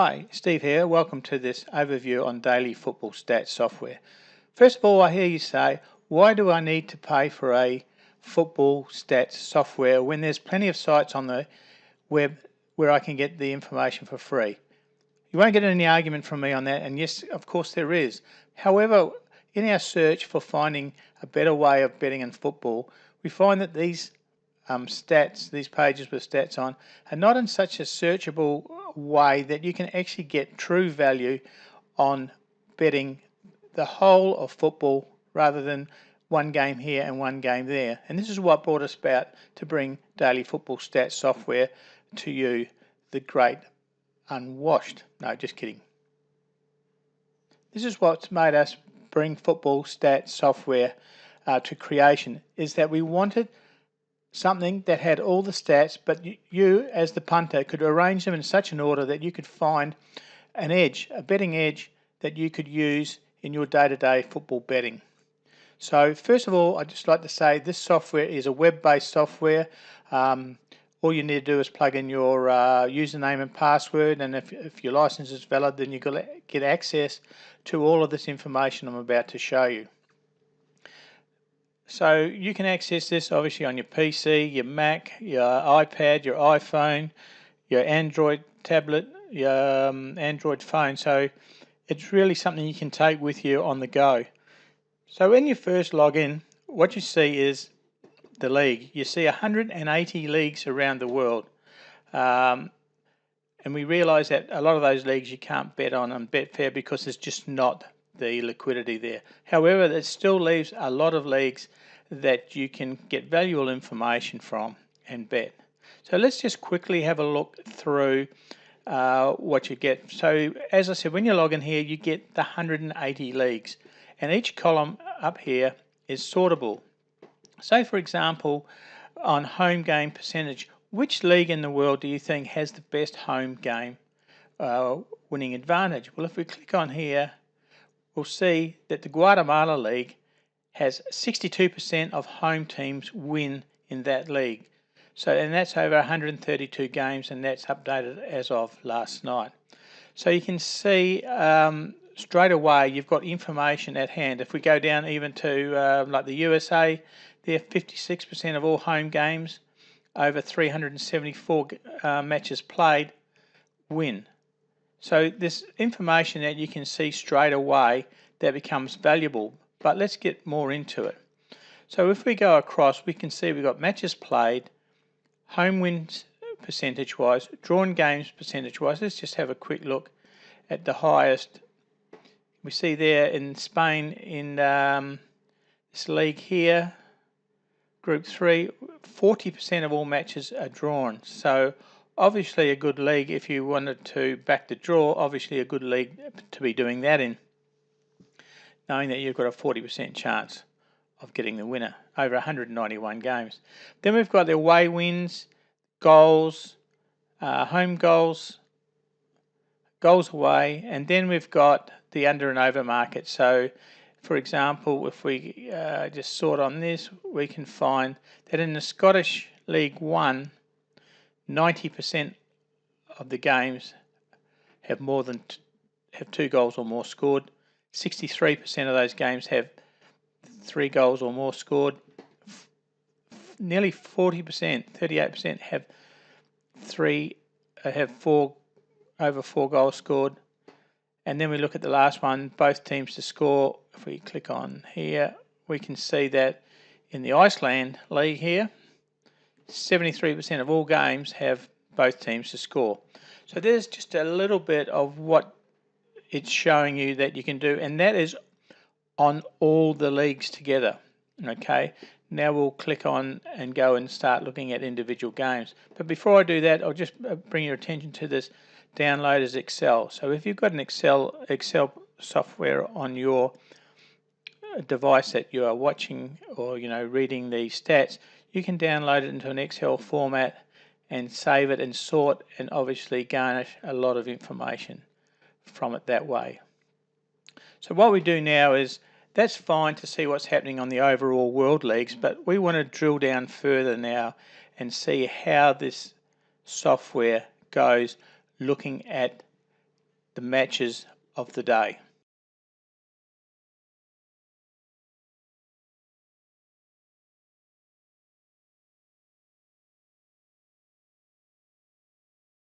Hi, Steve here. Welcome to this overview on daily football stats software. First of all, I hear you say, why do I need to pay for a football stats software when there's plenty of sites on the web where I can get the information for free? You won't get any argument from me on that, and yes, of course there is. However, in our search for finding a better way of betting in football, we find that these these pages with stats on, are not in such a searchable way that you can actually get true value on betting the whole of football rather than one game here and one game there. And this is what brought us about to bring daily football stats software to you, the great unwashed. No, just kidding. This is what's made us bring football stats software to creation, is that we wanted something that had all the stats, but you as the punter could arrange them in such an order that you could find an edge, a betting edge that you could use in your day-to-day football betting. So first of all, I'd just like to say this software is a web-based software. All you need to do is plug in your username and password, and if your license is valid, then you can get access to all of this information I'm about to show you. So you can access this obviously on your PC, your Mac, your iPad, your iPhone, your Android tablet, your Android phone. So it's really something you can take with you on the go. So when you first log in, what you see is the league. You see 180 leagues around the world. And we realise that a lot of those leagues you can't bet on Betfair because there's just not the liquidity there. However, it still leaves a lot of leagues that you can get valuable information from and bet. So let's just quickly have a look through what you get. So as I said, when you log in here, you get the 180 leagues, and each column up here is sortable. So for example, on home game percentage, which league in the world do you think has the best home game winning advantage? Well, if we click on here, we'll see that the Guatemala League has 62% of home teams win in that league. So, and that's over 132 games, and that's updated as of last night. So you can see straight away you've got information at hand. If we go down even to like the USA, they're 56% of all home games, over 374 matches played, win. So this information that you can see straight away that becomes valuable. But let's get more into it. So if we go across, we can see we've got matches played, home wins percentage-wise, drawn games percentage-wise. Let's just have a quick look at the highest. We see there in Spain, in this league here, Group 3, 40% of all matches are drawn. So obviously a good league if you wanted to back the draw, obviously a good league to be doing that in, knowing that you've got a 40% chance of getting the winner over 191 games. Then we've got the away wins, goals, home goals, goals away, and then we've got the under and over market. So for example, if we just sort on this, we can find that in the Scottish League 1, 90% of the games have have 2 goals or more scored. 63% of those games have 3 goals or more scored. Nearly 40%, 38% have over 4 goals scored. And then we look at the last one, both teams to score. If we click on here, we can see that in the Iceland League here, 73% of all games have both teams to score. So there's just a little bit of what it's showing you that you can do, and that is on all the leagues together. Okay, now we'll click on and go and start looking at individual games. But before I do that, I'll just bring your attention to this download as Excel. So if you've got an Excel software on your device that you are watching or reading the stats, you can download it into an Excel format and save it and sort and obviously garnish a lot of information from it that way. So what we do now is, that's fine to see what's happening on the overall world leagues, but we want to drill down further now and see how this software goes looking at the matches of the day.